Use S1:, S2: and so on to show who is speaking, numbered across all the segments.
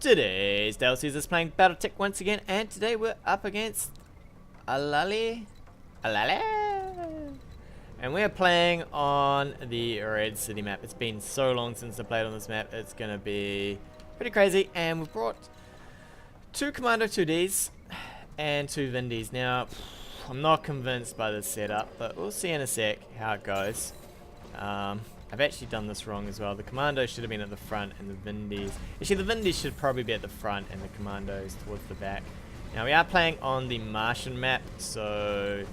S1: Today's DLC is playing BattleTech once again, and today we're up against Alale, and we're playing on the Red City map. It's been so long since I played on this map, it's gonna be pretty crazy, and we've brought 2 Commando 2Ds and 2 Vindies. Now, I'm not convinced by this setup, but we'll see in a sec how it goes. I've actually done this wrong as well. The Commandos should have been at the front and the Vindies. Actually, the Vindies should probably be at the front and the Commandos towards the back. Now, we are playing on the Martian map, so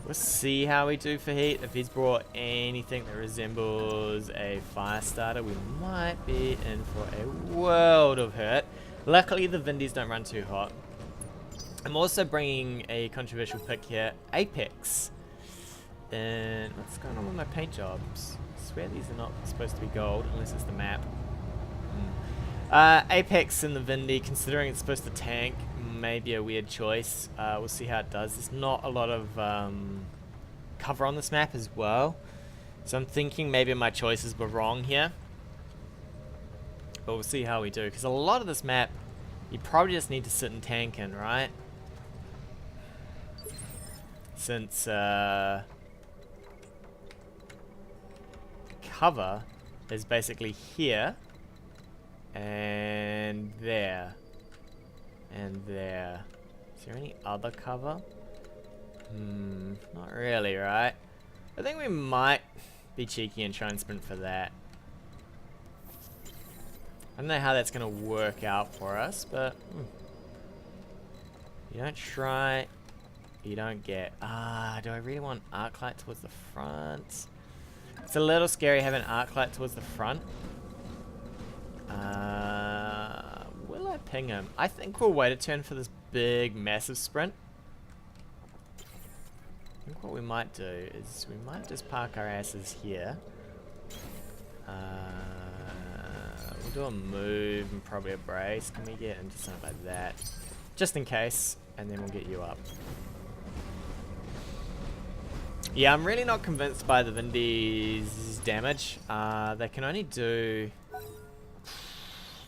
S1: we'll see how we do for heat. If he's brought anything that resembles a fire starter, we might be in for a world of hurt. Luckily, the Vindies don't run too hot. I'm also bringing a controversial pick here, Apex. And what's going on with my paint jobs? I swear these are not supposed to be gold unless it's the map. Apex in the Vindy, considering it's supposed to tank, may be a weird choice. We'll see how it does. There's not a lot of cover on this map as well, so I'm thinking maybe my choices were wrong here. But we'll see how we do, because a lot of this map you probably just need to sit and tank in, right? Since cover is basically here and there and there. Is there any other cover? Not really, right? I think we might be cheeky and try and sprint for that. I don't know how that's gonna work out for us, but you don't try, you don't get. Do I really want arc light towards the front? It's a little scary having arc light towards the front. Will I ping him? I think we'll wait a turn for this big, massive sprint. I think what we might do is we might just park our asses here. We'll do a move and probably a brace. Can we get into something like that? Just in case, and then we'll get you up. Yeah, I'm really not convinced by the Vindies' damage. They can only do...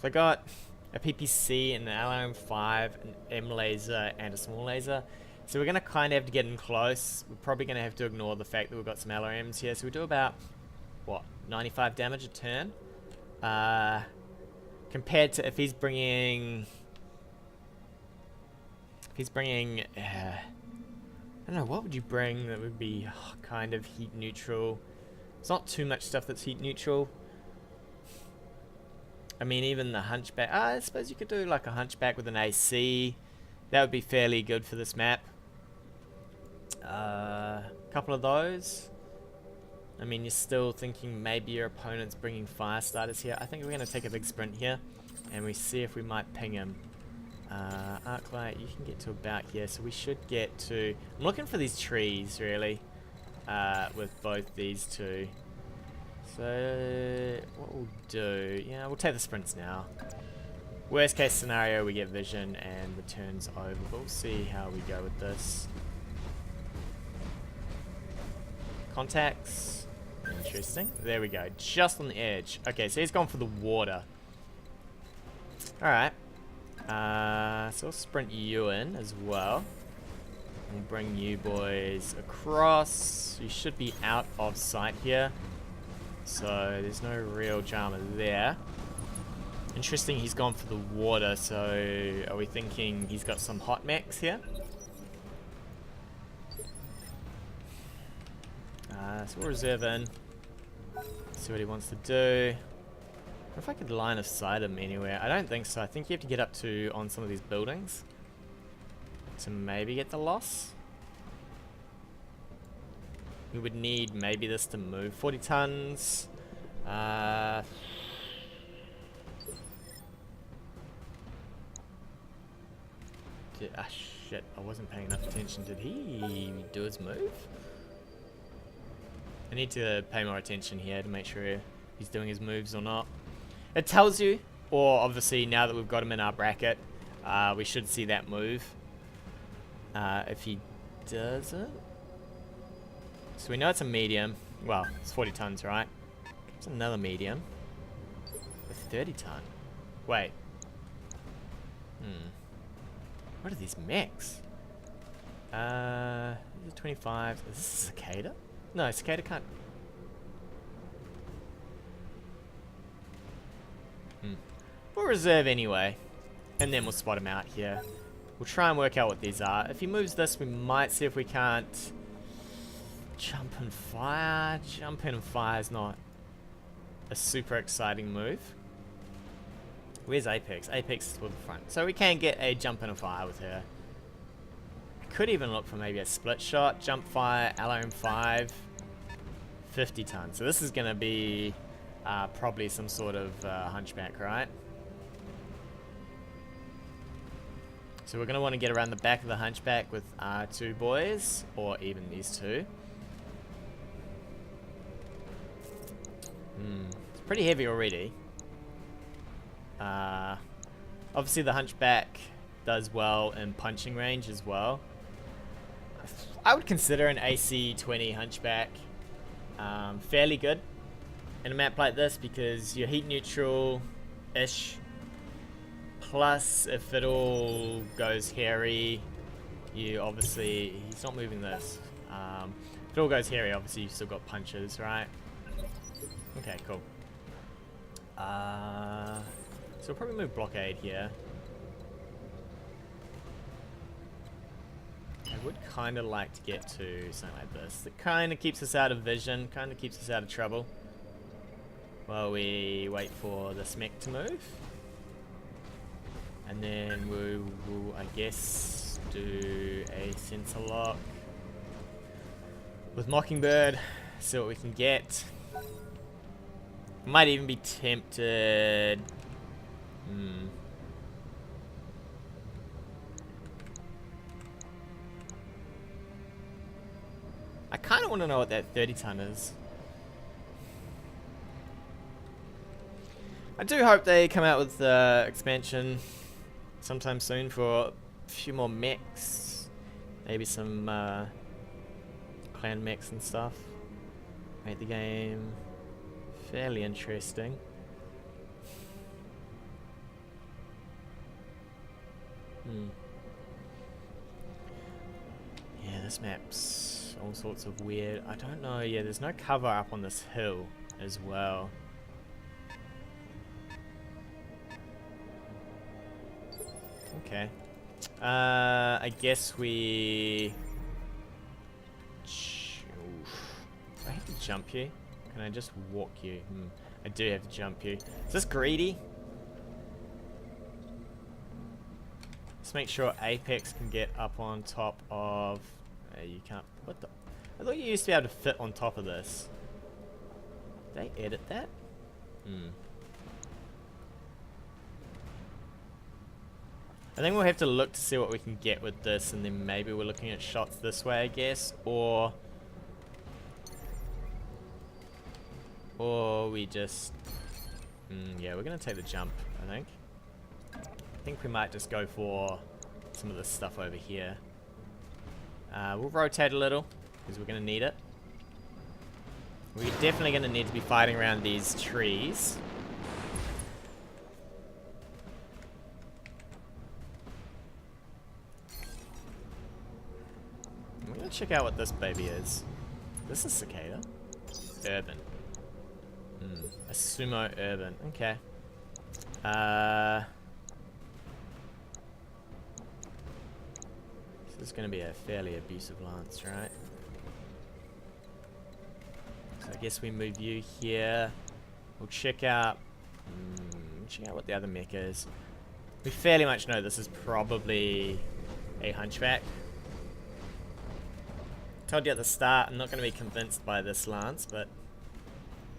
S1: They got a PPC and an LRM5, an M laser, and a small laser. So we're going to kind of have to get in close. We're probably going to have to ignore the fact that we've got some LRMs here. So we do about, what, 95 damage a turn? Compared to if he's bringing... I don't know, what would you bring that would be kind of heat neutral? It's not too much stuff that's heat neutral. I mean, even the hunchback. I suppose you could do like a hunchback with an AC. That would be fairly good for this map. Couple of those. I mean, you're still thinking maybe your opponent's bringing fire starters here. I think we're going to take a big sprint here, and we see if we might ping him. Arc light, you can get to about here, so we should get to... I'm looking for these trees, really, with both these two. So, what we'll do... Yeah, we'll take the sprints now. Worst case scenario, we get vision and the turn's over, but we'll see how we go with this. Contacts. Interesting. There we go. Just on the edge. Okay, so he's gone for the water. Alright. So I'll sprint you in as well. We'll bring you boys across. You should be out of sight here, so there's no real drama there. Interesting, he's gone for the water, so are we thinking he's got some hot mechs here? So we'll reserve in. See what he wants to do. I wonder if I could line of sight him anywhere. I don't think so. I think you have to get up to on some of these buildings to maybe get the loss. We would need maybe this to move 40 tons. Shit, I wasn't paying enough attention. Did he do his move? I need to pay more attention here to make sure he's doing his moves or not. It tells you, or obviously now that we've got him in our bracket, we should see that move. If he doesn't. So we know it's a medium. Well, it's 40 tons, right? It's another medium. A 30 ton. Wait. What are these mechs? These are 25. Is this a cicada? No, cicada can't. We'll reserve anyway. And then we'll spot him out here. We'll try and work out what these are. If he moves this, we might see if we can't jump and fire. Jump in and fire is not a super exciting move. Where's Apex? Apex is toward the front. So we can get a jump and a fire with her. I could even look for maybe a split shot, jump fire, LRM 5, 50 tons. So this is going to be probably some sort of hunchback, right? So we're going to want to get around the back of the hunchback with our two boys, or even these two. It's pretty heavy already. Obviously the hunchback does well in punching range as well. I would consider an AC 20 hunchback fairly good in a map like this because you're heat neutral-ish. Plus, if it all goes hairy, you obviously... He's not moving this. If it all goes hairy, obviously you've still got punches, right? Okay, cool. So we'll probably move blockade here. I would kind of like to get to something like this. It kind of keeps us out of vision, kind of keeps us out of trouble. While we wait for this mech to move. And then we'll, I guess, do a sensor lock with Mockingbird, see what we can get. Might even be tempted. I kind of want to know what that 30 ton is. I do hope they come out with expansion sometime soon for a few more mechs, maybe some clan mechs and stuff. Make the game fairly interesting. Yeah, this map's all sorts of weird. I don't know. Yeah, there's no cover up on this hill as well. Okay. I guess we... Do I have to jump you? Can I just walk you? I do have to jump you. Is this greedy? Let's make sure Apex can get up on top of... you can't... What the... I thought you used to be able to fit on top of this. Did they edit that? I think we'll have to look to see what we can get with this, and then maybe we're looking at shots this way, I guess, or we just... yeah, we're going to take the jump, I think. I think we might just go for some of this stuff over here. We'll rotate a little, because we're going to need it. We're definitely going to need to be fighting around these trees. We're going to check out what this baby is. This is cicada. Urban. A sumo urban. Okay. This is going to be a fairly abusive lance, right? So I guess we move you here. We'll check out what the other mech is. We fairly much know this is probably a hunchback. Told you at the start, I'm not going to be convinced by this lance, but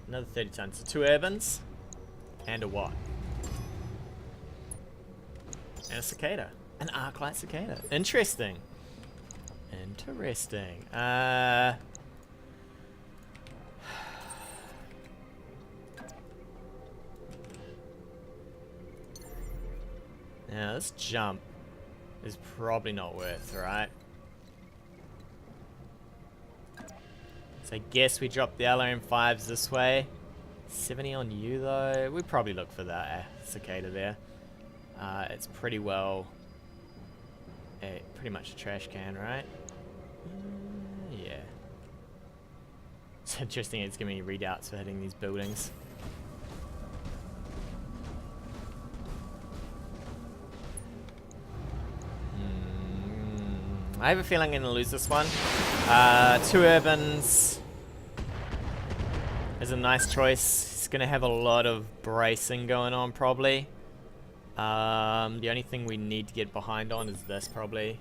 S1: another 30 tons. So 2 urbans and a what? And a cicada. An arc-light cicada. Interesting. Interesting. Now this jump is probably not worth, right? So I guess we drop the LRM 5s this way. 70 on you though. We'd probably look for that cicada there. it's pretty well, pretty much a trash can, right? Yeah. It's interesting, it's giving me readouts for hitting these buildings. I have a feeling I'm going to lose this one. 2 urbans is a nice choice. He's going to have a lot of bracing going on, probably. The only thing we need to get behind on is this, probably.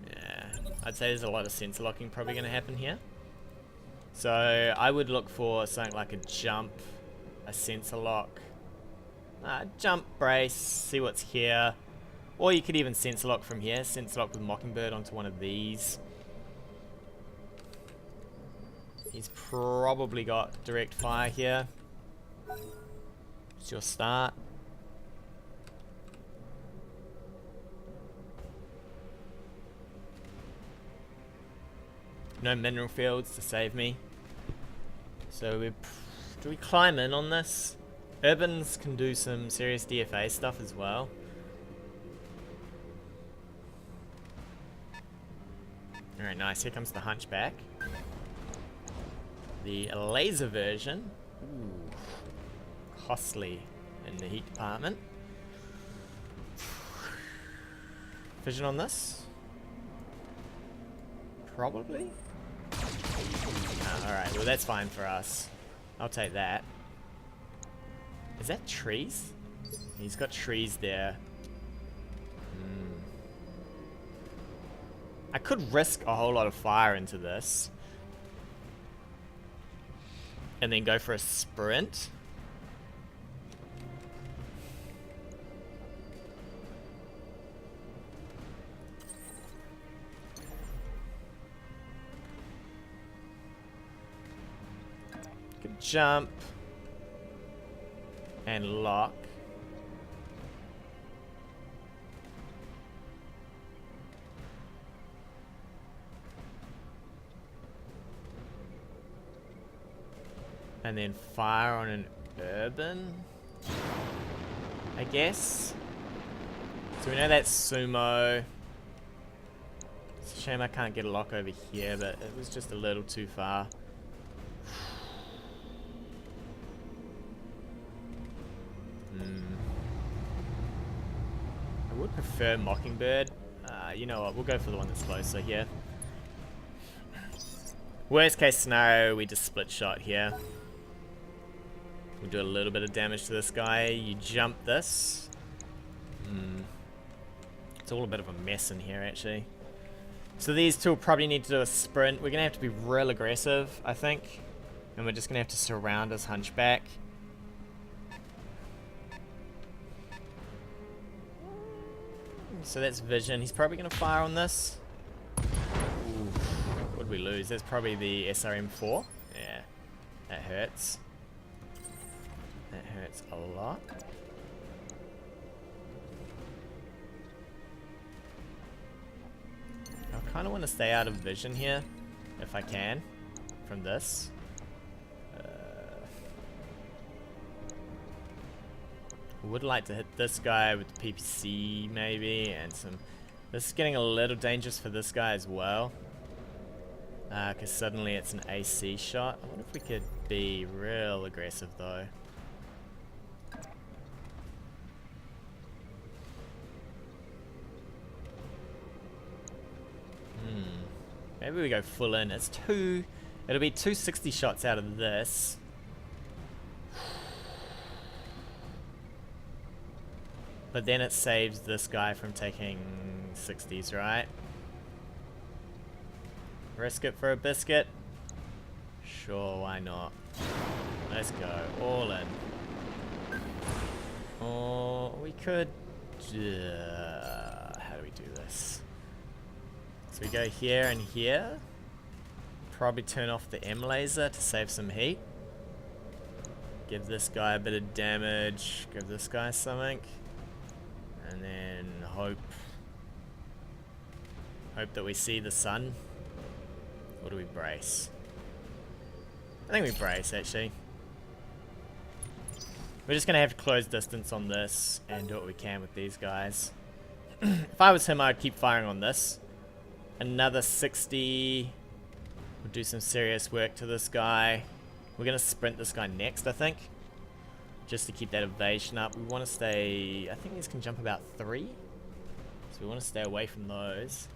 S1: Yeah, I'd say there's a lot of sensor locking probably going to happen here. So I would look for something like a jump, a sensor lock, jump, brace, see what's here. Or you could even sensor lock from here, sensor lock with Mockingbird onto one of these. He's probably got direct fire here. It's your start. No mineral fields to save me. So do we climb in on this? Urbans can do some serious DFA stuff as well. Alright, nice. Here comes the Hunchback. The laser version. Ooh. Costly in the heat department. Vision on this? Probably? Alright, well that's fine for us. I'll take that. Is that trees? He's got trees there. I could risk a whole lot of fire into this. And then go for a sprint. Could jump. And lock. And then fire on an urban, I guess. So we know that's sumo. It's a shame I can't get a lock over here, but it was just a little too far. I would prefer Mockingbird. You know what, we'll go for the one that's closer here. Worst case scenario, we just split shot here. We'll do a little bit of damage to this guy. You jump this. It's all a bit of a mess in here, actually. So these two will probably need to do a sprint. We're going to have to be real aggressive, I think. And we're just going to have to surround his Hunchback. So that's vision. He's probably going to fire on this. Ooh, what did we lose? That's probably the SRM4. Yeah, that hurts. That hurts a lot. I kind of want to stay out of vision here, if I can, from this. Would like to hit this guy with the PPC maybe, and some. This is getting a little dangerous for this guy as well, because suddenly it's an AC shot. I wonder if we could be real aggressive though. Maybe we go full in. It's two. It'll be 260 shots out of this. But then it saves this guy from taking 60s, right? Risk it for a biscuit? Sure, why not? Let's go. All in. Or we could... how do we do this? So we go here and here. Probably turn off the M laser to save some heat. Give this guy a bit of damage. Give this guy something. And then hope that we see the sun. Or do we brace? I think we brace, actually. We're just going to have to close distance on this and do what we can with these guys. If I was him, I'd keep firing on this. Another 60. We'll do some serious work to this guy. We're going to sprint this guy next, I think. Just to keep that evasion up. We want to stay... I think these can jump about 3. So we want to stay away from those.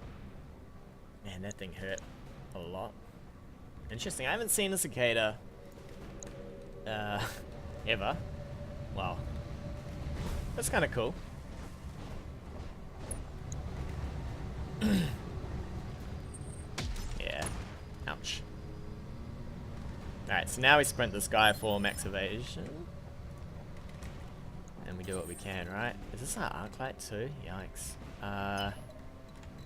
S1: Man, that thing hurt a lot. Interesting. I haven't seen a cicada ever. Wow. That's kind of cool. Yeah. Ouch. Alright, so now we sprint this guy for max evasion. And we do what we can, right? Is this our arc light too? Yikes.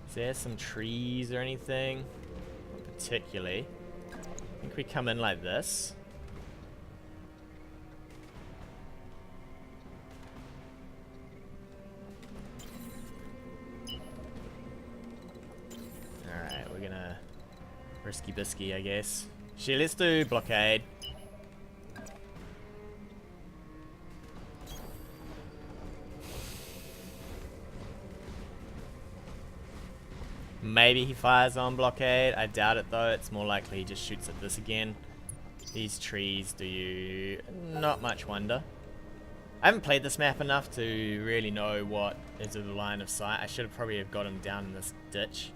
S1: Is there some trees or anything? Not particularly. I think we come in like this. Alright, we're gonna risky bisky, I guess. Shit, let's do blockade. Maybe he fires on blockade. I doubt it though. It's more likely he just shoots at this again. These trees do you not much wonder. I haven't played this map enough to really know what is in the line of sight. I should have probably have got him down in this ditch.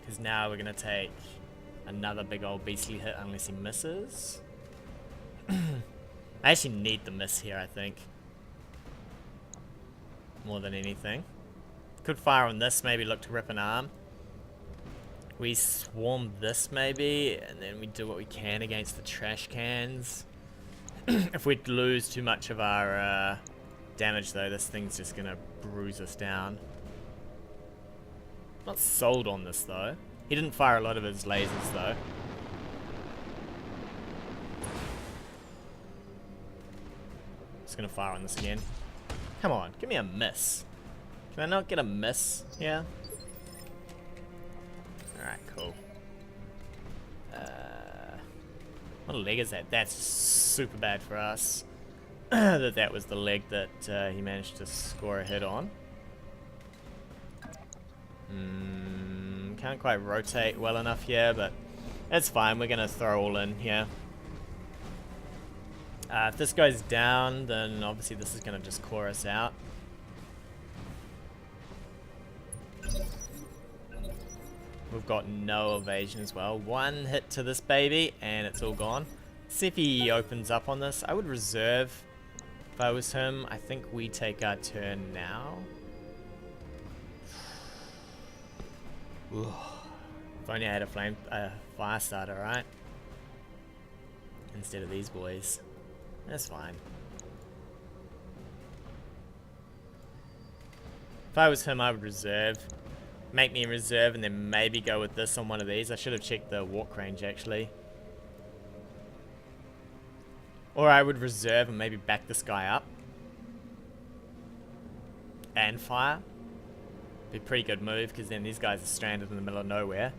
S1: Because now we're going to take another big old beastly hit unless he misses. I actually need the miss here, I think. More than anything. Could fire on this, maybe look to rip an arm. We swarm this maybe, and then we do what we can against the trash cans. If we lose too much of our damage though, this thing's just gonna bruise us down. Not sold on this though. He didn't fire a lot of his lasers though. Just gonna fire on this again. Come on, give me a miss. Can I not get a miss here? Alright, cool. What leg is that? That's super bad for us. that was the leg that he managed to score a hit on. Can't quite rotate well enough here, but it's fine. We're going to throw all in here. If this goes down, then obviously this is going to just core us out. We've got no evasion as well. One hit to this baby and it's all gone. See if he opens up on this. I would reserve if I was him. I think we take our turn now. If only I had a fire starter, right? Instead of these boys. That's fine. If I was him, I would reserve. Make me a reserve and then maybe go with this on one of these. I should have checked the walk range actually. Or I would reserve and maybe back this guy up. And fire. Be a pretty good move because then these guys are stranded in the middle of nowhere.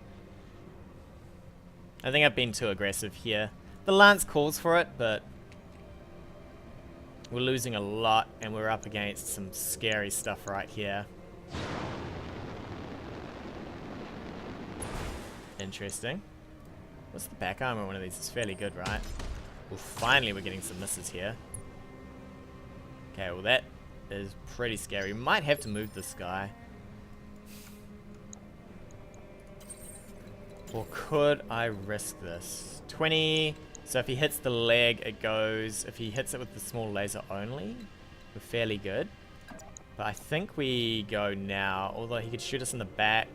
S1: I think I've been too aggressive here. The lance calls for it, but we're losing a lot and we're up against some scary stuff right here. Interesting. What's the back armor on one of these? It's fairly good, right? Well, finally we're getting some misses here. Okay, well that is pretty scary. We might have to move this guy. Or could I risk this? 20. So if he hits the leg, it goes. If he hits it with the small laser only, we're fairly good. But I think we go now. Although he could shoot us in the back.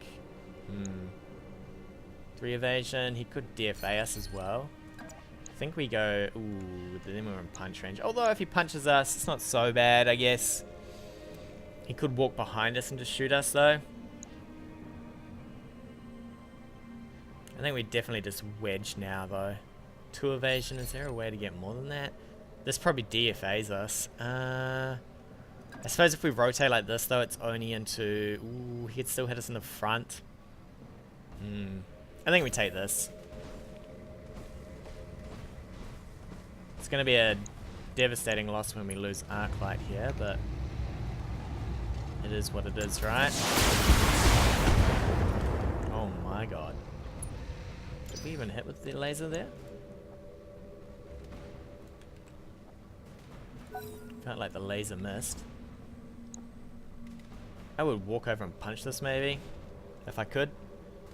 S1: 3 evasion. He could DFA us as well. I think we go... Ooh, then we're in punch range. Although if he punches us, it's not so bad, I guess. He could walk behind us and just shoot us, though. I think we definitely just wedge now, though. 2 evasion. Is there a way to get more than that? This probably DFAs us. I suppose if we rotate like this, though, it's only into... Ooh, he could still hit us in the front. I think we take this. It's going to be a devastating loss when we lose Arclight here, but it is what it is, right? Oh my god. Did we even hit with the laser there? Felt like the laser missed. I would walk over and punch this maybe, if I could.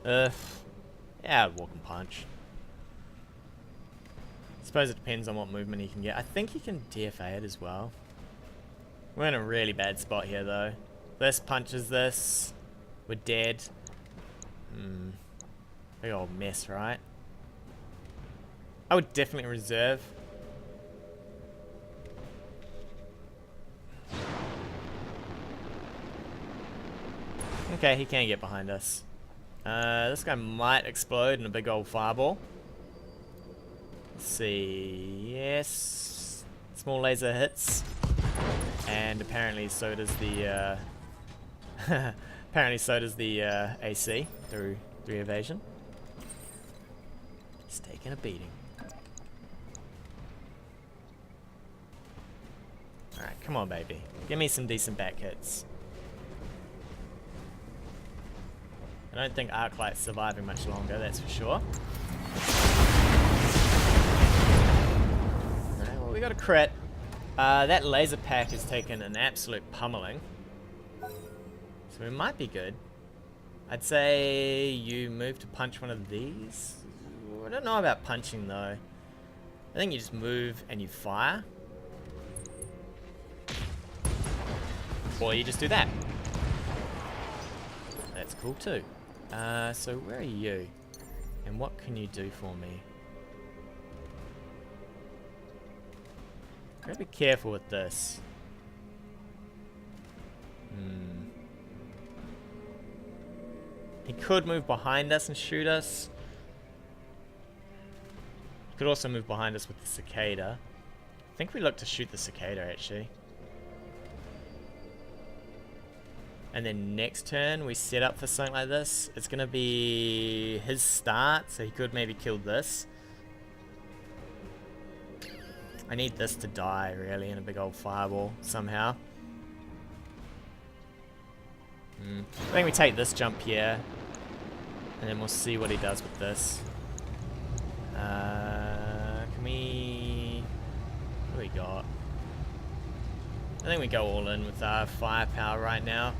S1: Yeah, I'd walk and punch. Suppose it depends on what movement he can get. I think he can DFA it as well. We're in a really bad spot here though. This punches this. We're dead. Big old mess, right? I would definitely reserve. Okay, he can get behind us. This guy might explode in a big old fireball. Let's see. Yes. Small laser hits. And apparently so does the apparently so does the AC through evasion. He's taking a beating. Alright, come on baby. Give me some decent back hits. I don't think Arclight's surviving much longer, that's for sure. Alright, well we got a crit. That laser pack has taken an absolute pummeling. So we might be good. I'd say you move to punch one of these. I don't know about punching though. I think you just move and you fire. Or you just do that. That's cool too. So where are you? And what can you do for me? Gotta be careful with this. He could move behind us and shoot us. He could also move behind us with the cicada. I think we look to shoot the cicada actually. And then next turn we set up for something like this. It's gonna be his start, so he could maybe kill this. I need this to die really in a big old fireball somehow. I think we take this jump here, and then we'll see what he does with this. Can we... What do we got? I think we go all in with our firepower right now.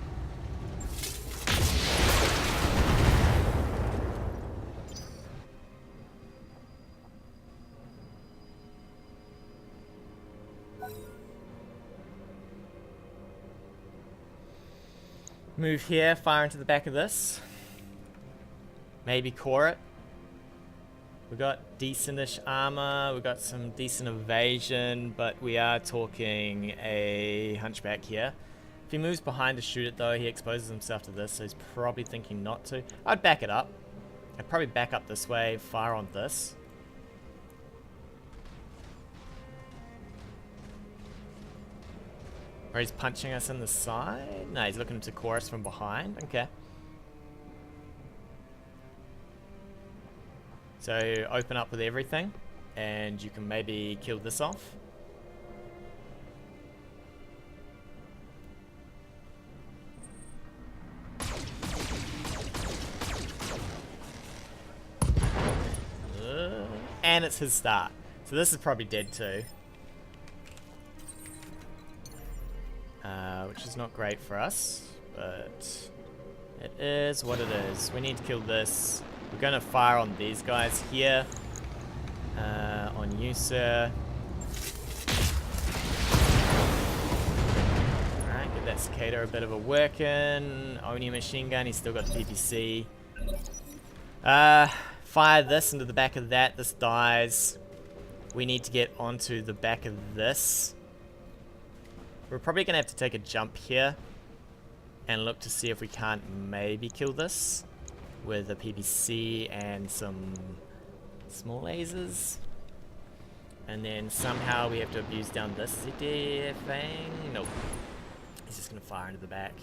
S1: Move here, fire into the back of this. Maybe core it. We got decentish armor, we got some decent evasion, but we are talking a hunchback here. If he moves behind to shoot it though, he exposes himself to this, so he's probably thinking not to. I'd back it up. I'd probably back up this way, fire on this. Or he's punching us in the side? No, he's looking to core us from behind. Okay. So open up with everything, and you can maybe kill this off. And it's his start. So this is probably dead too. Which is not great for us, but it is what it is. We need to kill this. We're going to fire on these guys here. On you, sir. Alright, give that cicada a bit of a working. Oni machine gun, he's still got the PPC. Fire this into the back of that. This dies. We need to get onto the back of this. We're probably going to have to take a jump here and look to see if we can't maybe kill this with a PPC and some small lasers. And then somehow we have to abuse down this thing. Nope. He's just going to fire into the back.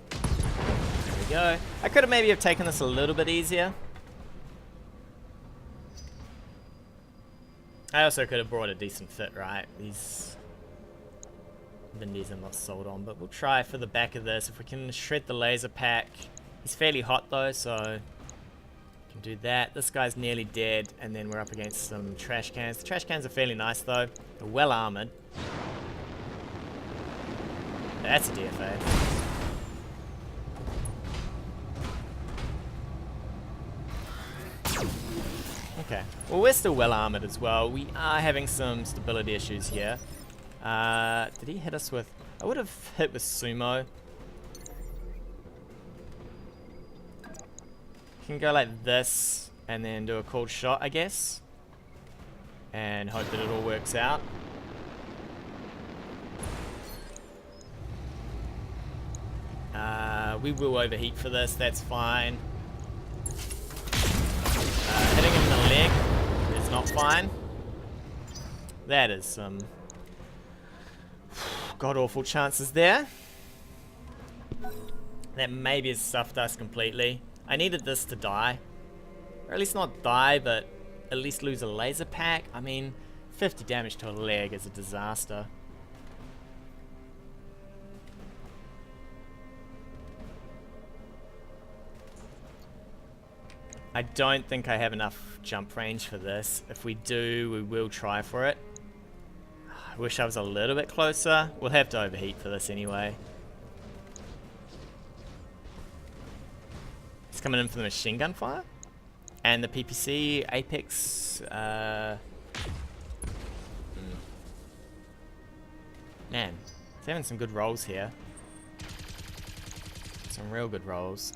S1: There we go. I could have maybe have taken this a little bit easier. I also could have brought a decent fit, right? These Vindies I'm not sold on, but we'll try for the back of this. If we can shred the laser pack. He's fairly hot though, so can do that. This guy's nearly dead, and then we're up against some trash cans. The trash cans are fairly nice though. They're well armored. That's a DFA. Okay, well we're still well armored as well. We are having some stability issues here. Did he hit us with... I would have hit with sumo. Can go like this and then do a cold shot, I guess, and hope that it all works out. We will overheat for this, that's fine. Hitting him in the leg is not fine. That is some god-awful chances there. That maybe has stuffed us completely. I needed this to die. Or at least not die, but at least lose a laser pack. I mean, 50 damage to a leg is a disaster. I don't think I have enough jump range for this. If we do, we will try for it. I wish I was a little bit closer. We'll have to overheat for this anyway. He's coming in for the machine gun fire. And the PPC, Apex, Man, he's having some good rolls here. Some real good rolls.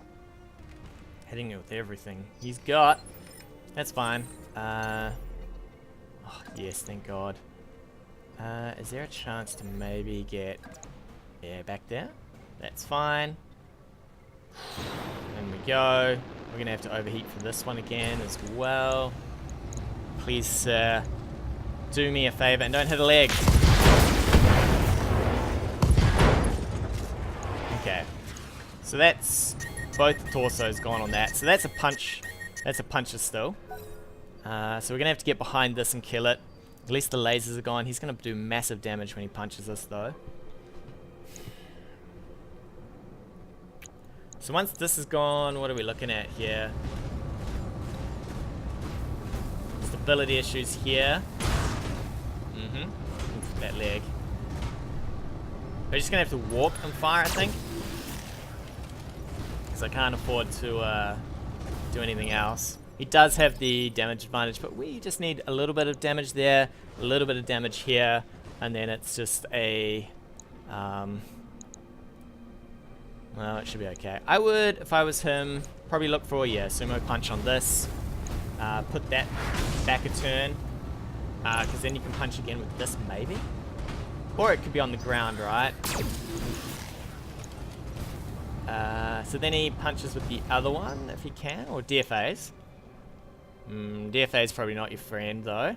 S1: Hitting it with everything he's got. That's fine. Oh, yes, thank God. Is there a chance to maybe get... Yeah, back there? That's fine. There we go. We're going to have to overheat for this one again as well. Please, sir, do me a favor and don't hit a leg. Okay. So that's... Both the torsos gone on that. So that's a punch. That's a puncher still. So we're going to have to get behind this and kill it. At least the lasers are gone. He's going to do massive damage when he punches us though. So once this is gone, what are we looking at here? Stability issues here. That leg. We're just going to have to walk and fire, I think. I can't afford to do anything else. He does have the damage advantage, but we just need a little bit of damage there, a little bit of damage here, and then it's just a... well, it should be okay. I would, if I was him, probably look for, yeah, sumo punch on this. Put that back a turn, because then you can punch again with this, maybe? Or it could be on the ground, right? So then he punches with the other one, if he can, or DFAs. DFA is probably not your friend, though.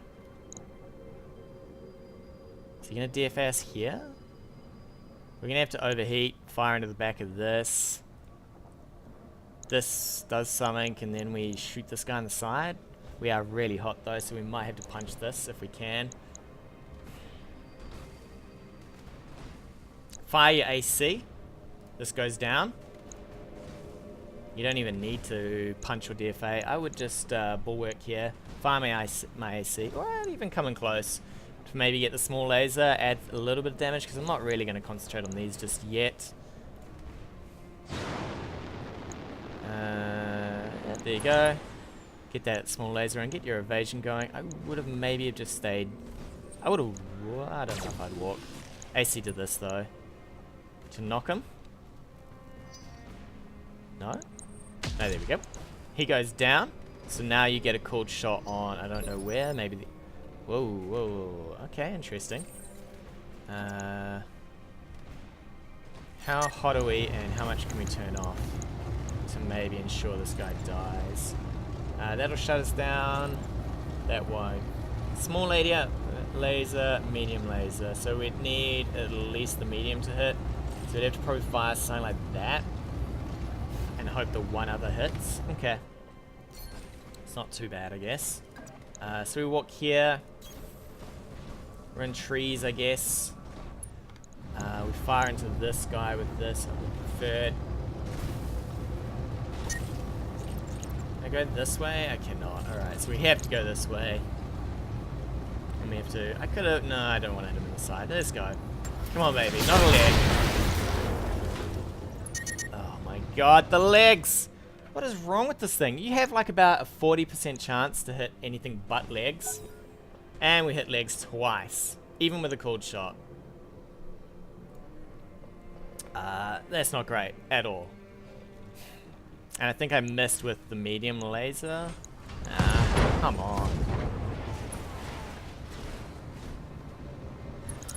S1: Is he going to DFA us here? We're going to have to overheat, fire into the back of this. This does something, and then we shoot this guy on the side. We are really hot, though, so we might have to punch this if we can. Fire your AC. This goes down. You don't even need to punch or DFA. I would just bulwark here, fire my AC, or I'd even come in close to maybe get the small laser, add a little bit of damage, because I'm not really going to concentrate on these just yet. Yeah, there you go. Get that small laser and get your evasion going. I would have maybe just stayed. I would have. I don't know if I'd walk. AC to this though. To knock him. No? No, there we go. He goes down. So now you get a cold shot on, I don't know where, maybe the... Whoa, whoa, whoa. Okay, interesting. How hot are we and how much can we turn off to maybe ensure this guy dies? That'll shut us down. That won't. Small laser, medium laser. So we'd need at least the medium to hit. So we'd have to probably fire something like that. And hope the one other hits. Okay. It's not too bad, I guess. So we walk here. We're in trees, I guess. We fire into this guy with this. I would prefer it. Can I go this way? I cannot. Alright, so we have to go this way. And we have to... I could have... No, I don't want to hit him in the side. Let's go. Come on, baby. Not a leg. Oh my god, the legs! What is wrong with this thing? You have like about a 40% chance to hit anything but legs. And we hit legs twice. Even with a cold shot. That's not great at all. And I think I missed with the medium laser. Come on.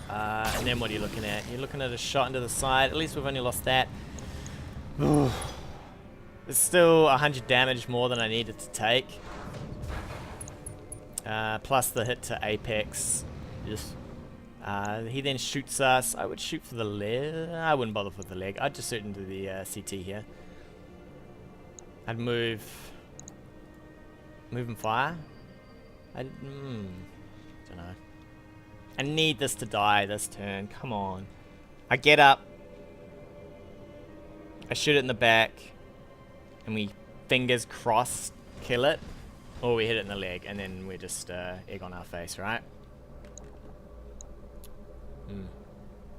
S1: And then what are you looking at? You're looking at a shot into the side. At least we've only lost that. It's still 100 damage more than I needed to take. Plus the hit to Apex. He then shoots us. I would shoot for the leg. I wouldn't bother for the leg. I'd just shoot into the CT here. I'd move and fire. Don't know. I need this to die this turn. Come on. I get up. I shoot it in the back. And we fingers crossed kill it. Or we hit it in the leg. And then we're just egg on our face, right? You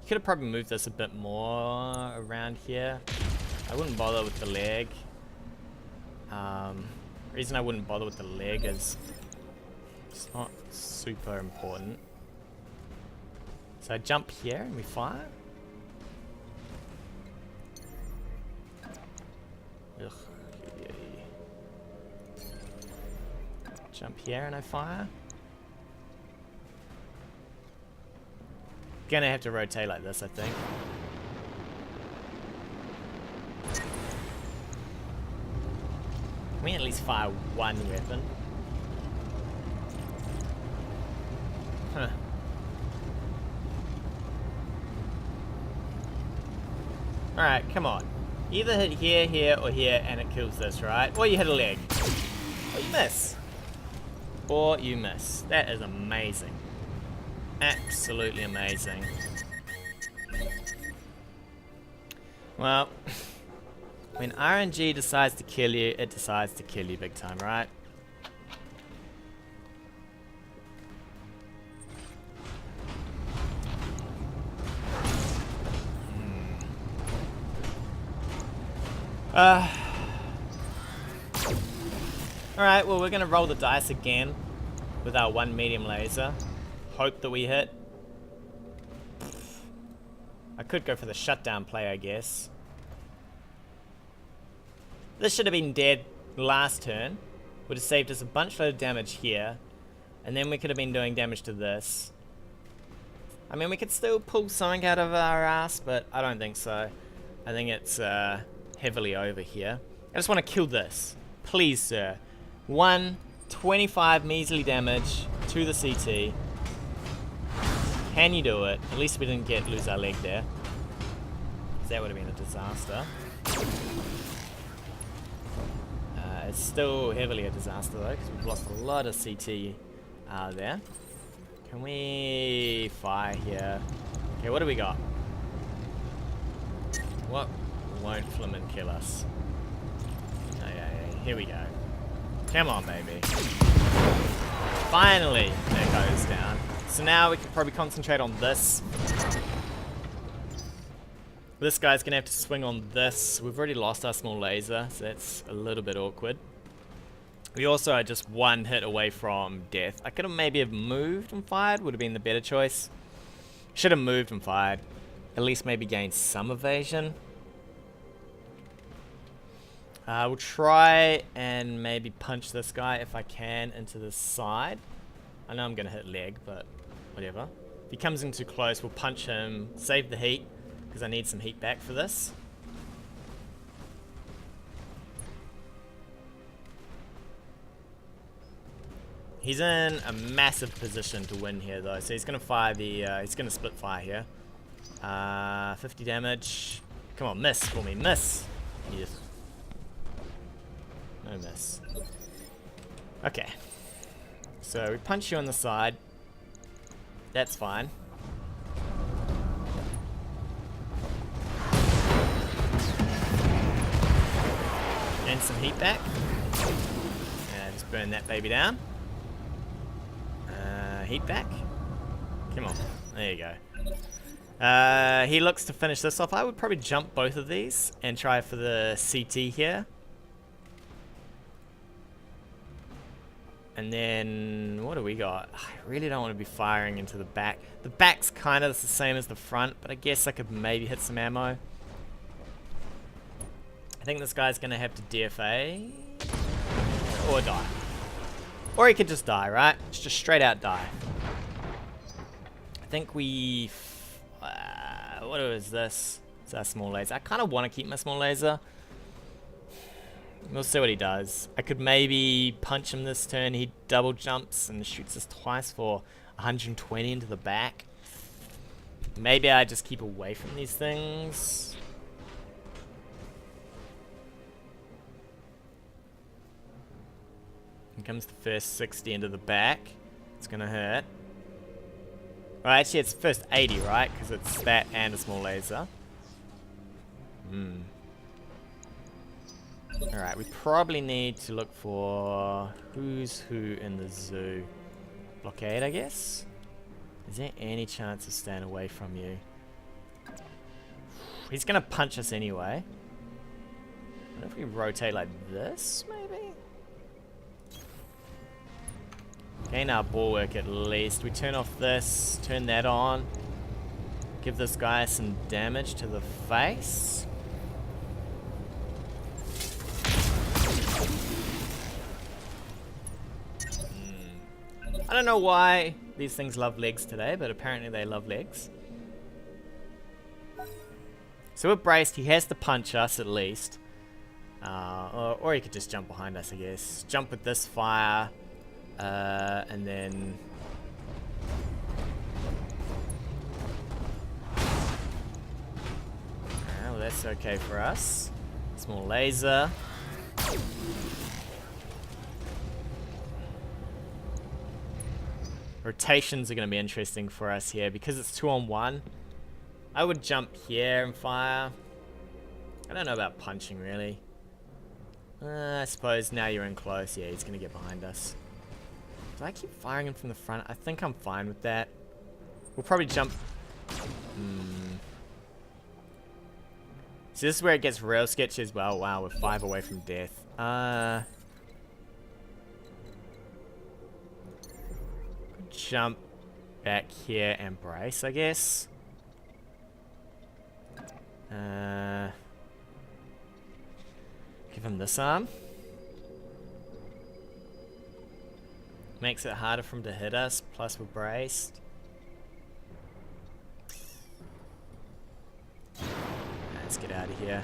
S1: could have probably moved this a bit more around here. I wouldn't bother with the leg. Reason I wouldn't bother with the leg is it's not super important. So I jump here and we fire. Ugh. Jump here and I fire. Gonna have to rotate like this, I think. Can we at least fire one weapon? Huh. Alright, come on. Either hit here, here, or here, and it kills this, right? Or you hit a leg. Or you miss. Or you miss. That is amazing. Absolutely amazing. Well, when RNG decides to kill you, it decides to kill you big time, right? Alright, well we're gonna roll the dice again with our one medium laser. Hope that we hit. I could go for the shutdown play, I guess. This should have been dead last turn. Would have saved us a bunch load of damage here. And then we could have been doing damage to this. I mean, we could still pull something out of our ass, but I don't think so. I think it's heavily over here. I just want to kill this. Please, sir. 25 measly damage to the CT. Can you do it? At least we didn't lose our leg there. That would have been a disaster. It's still heavily a disaster though, because we've lost a lot of CT there. Can we fire here? Okay, what do we got? What won't Flimmin kill us? Oh, yeah, here we go. Come on, baby. Finally, that goes down. So now we can probably concentrate on this. This guy's gonna have to swing on this. We've already lost our small laser, so that's a little bit awkward. We also are just one hit away from death. I could have maybe moved and fired, would have been the better choice. Should have moved and fired. At least maybe gained some evasion. We'll try and maybe punch this guy if I can into the side. I know I'm gonna hit leg, but whatever. If he comes in too close, we'll punch him, save the heat, because I need some heat back for this. He's in a massive position to win here though, so he's gonna fire the, he's gonna split fire here. 50 damage. Come on, miss for me, miss. Yes. No miss. Okay. So we punch you on the side. That's fine. And some heat back. Just burn that baby down. Heat back. Come on. There you go. He looks to finish this off. I would probably jump both of these and try for the CT here. And then, what do we got? I really don't want to be firing into the back. The back's kind of the same as the front, but I guess I could maybe hit some ammo. I think this guy's going to have to DFA. Or die. Or he could just die, right? Just straight out die. I think we... what is this? It's our small laser. I kind of want to keep my small laser. We'll see what he does. I could maybe punch him this turn. He double jumps and shoots us twice for 120 into the back. Maybe I just keep away from these things. Here comes the first 60 into the back. It's going to hurt. Well, actually, it's first 80, right? Because it's that and a small laser. Alright, we probably need to look for who's who in the zoo. Blockade, I guess? Is there any chance of staying away from you? He's gonna punch us anyway. What if we rotate like this, maybe? Gain our bulwark at least. We turn off this, turn that on. Give this guy some damage to the face. I don't know why these things love legs today, but apparently they love legs. So we're braced. He has to punch us at least. Or he could just jump behind us, I guess. Jump with this fire. And then... well, that's okay for us. Small laser. Rotations are going to be interesting for us here because it's 2-on-1. I would jump here and fire. I don't know about punching really. I suppose now you're in close. Yeah, he's going to get behind us. Do I keep firing him from the front? I think I'm fine with that. We'll probably jump. So this is where it gets real sketchy as well. Wow, we're 5 away from death. Jump back here and brace, I guess. Give him this arm. Makes it harder for him to hit us, plus we're braced. Let's get out of here.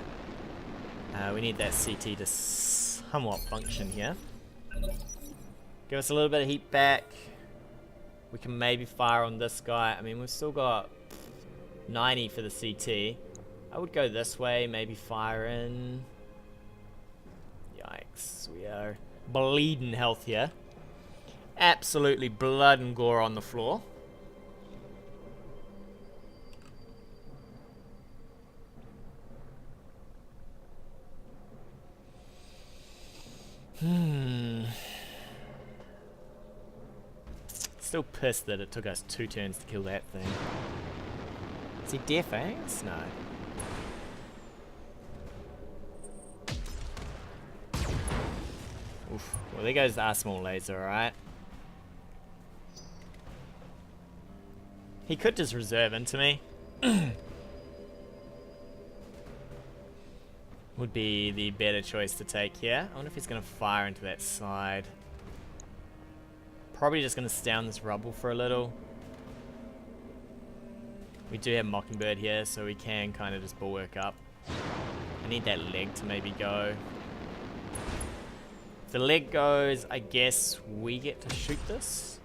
S1: We need that CT to somewhat function here. Give us a little bit of heat back. We can maybe fire on this guy. I mean, we've still got 90 for the CT. I would go this way, maybe fire in. Yikes, we are bleeding health here. Absolutely blood and gore on the floor. Still pissed that it took us 2 turns to kill that thing. Is he deaf, eh? No. Oof. Well, there goes our small laser, alright? He could just reserve into me. Would be the better choice to take here. I wonder if he's going to fire into that side. Probably just going to stay on this rubble for a little. We do have Mockingbird here, so we can kind of just bulwark up. I need that leg to maybe go. If the leg goes, I guess we get to shoot this.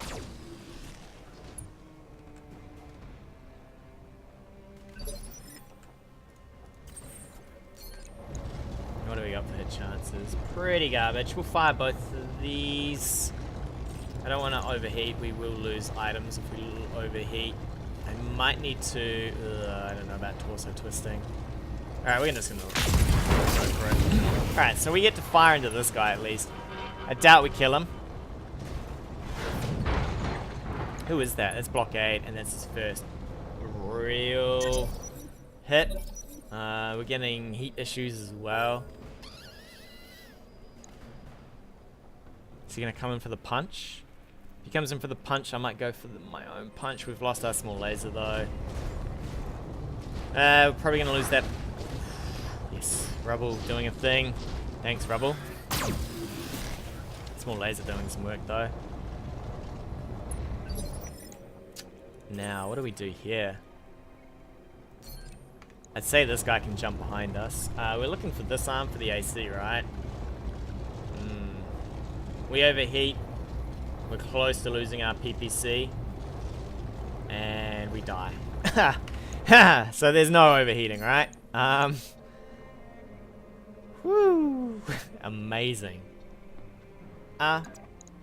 S1: What do we got for hit chances? Pretty garbage. We'll fire both of these. I don't want to overheat. We will lose items if we overheat. I might need to... I don't know about torso twisting. Alright, we're just gonna go for it. Alright, so we get to fire into this guy at least. I doubt we kill him. Who is that? That's blockade, and that's his first real hit. We're getting heat issues as well. Is he gonna come in for the punch? If he comes in for the punch, I might go for my own punch. We've lost our small laser though. We're probably gonna lose that. Yes, Rubble doing a thing. Thanks, Rubble. Small laser doing some work though. Now, what do we do here? I'd say this guy can jump behind us. We're looking for this arm for the AC, right? We overheat. We're close to losing our PPC. And we die. So there's no overheating, right? Woo! Amazing.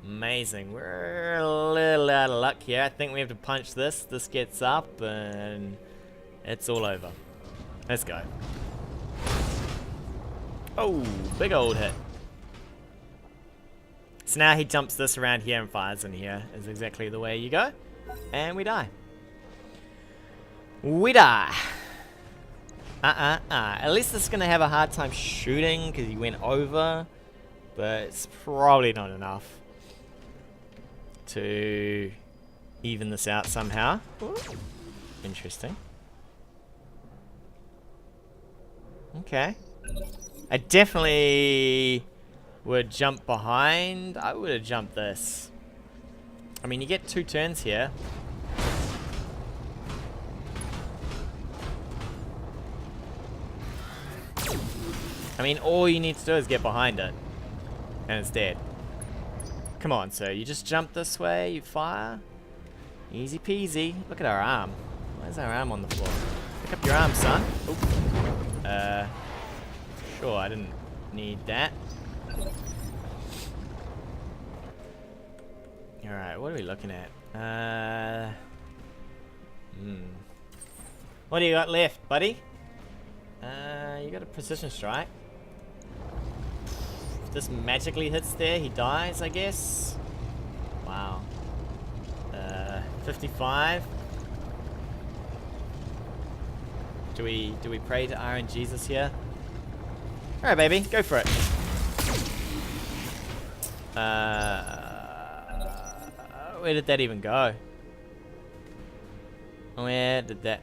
S1: Amazing. We're a little out of luck here. I think we have to punch this. This gets up and it's all over. Let's go. Oh, big old hit. So now he jumps this around here and fires in here. Is exactly the way you go. And we die. We die. At least it's going to have a hard time shooting because he went over. But it's probably not enough to even this out somehow. Ooh. Interesting. Okay. I definitely would jump behind. I would have jumped this. I mean, you get 2 turns here. I mean, all you need to do is get behind it. And it's dead. Come on, sir. You just jump this way, you fire. Easy peasy. Look at our arm. Where's our arm on the floor? Pick up your arm, son. Oop. Sure, I didn't need that. Alright, what are we looking at? What do you got left, buddy? You got a precision strike. If this magically hits there, he dies, I guess. Wow. 55. Do we pray to Iron Jesus here? Alright, baby, go for it. Where did that even go? Where did that...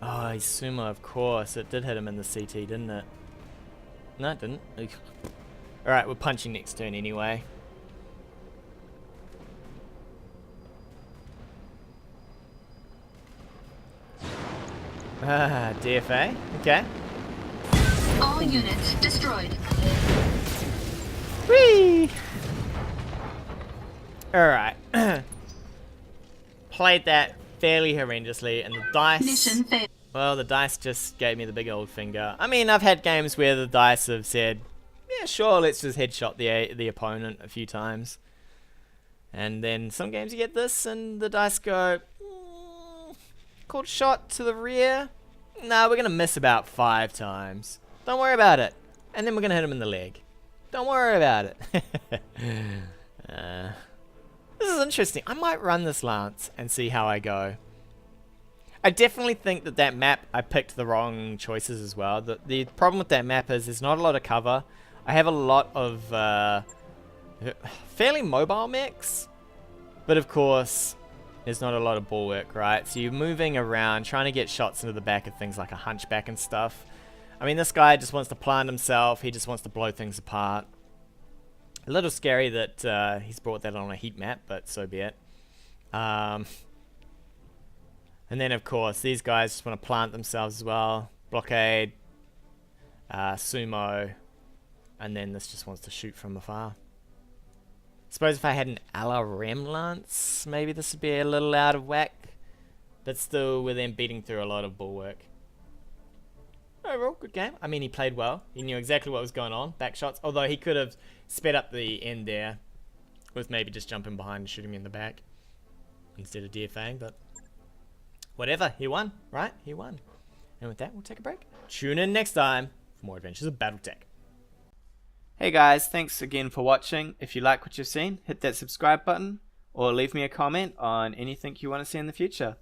S1: Oh, he's sumo, of course. It did hit him in the CT, didn't it? No, it didn't. Alright, we're punching next turn anyway. DFA. Okay.
S2: All units destroyed.
S1: Whee! Alright. Played that fairly horrendously, and the dice...
S2: Mission failed.
S1: Well, the dice just gave me the big old finger. I mean, I've had games where the dice have said, yeah, sure, let's just headshot the opponent a few times. And then some games you get this, and the dice go, called shot to the rear. Nah, we're going to miss about 5 times. Don't worry about it. And then we're going to hit him in the leg. Don't worry about it. This is interesting. I might run this lance and see how I go. I definitely think that map, I picked the wrong choices as well. The problem with that map is there's not a lot of cover. I have a lot of fairly mobile mechs. But of course, there's not a lot of bulwark, right? So you're moving around, trying to get shots into the back of things like a hunchback and stuff. I mean, this guy just wants to plant himself. He just wants to blow things apart. A little scary that he's brought that on a heat map, but so be it. And then, of course, these guys just want to plant themselves as well. Blockade, sumo, and then this just wants to shoot from afar. Suppose if I had an LRM lance, maybe this would be a little out of whack. But still, with them beating through a lot of bulwark. Overall, good game. I mean, he played well. He knew exactly what was going on. Back shots. Although he could have sped up the end there. with maybe just jumping behind and shooting me in the back instead of DFAing, but whatever, he won, right? He won. And with that, we'll take a break. Tune in next time for more adventures of BattleTech. Hey guys, thanks again for watching. If you like what you've seen, hit that subscribe button or leave me a comment on anything you want to see in the future.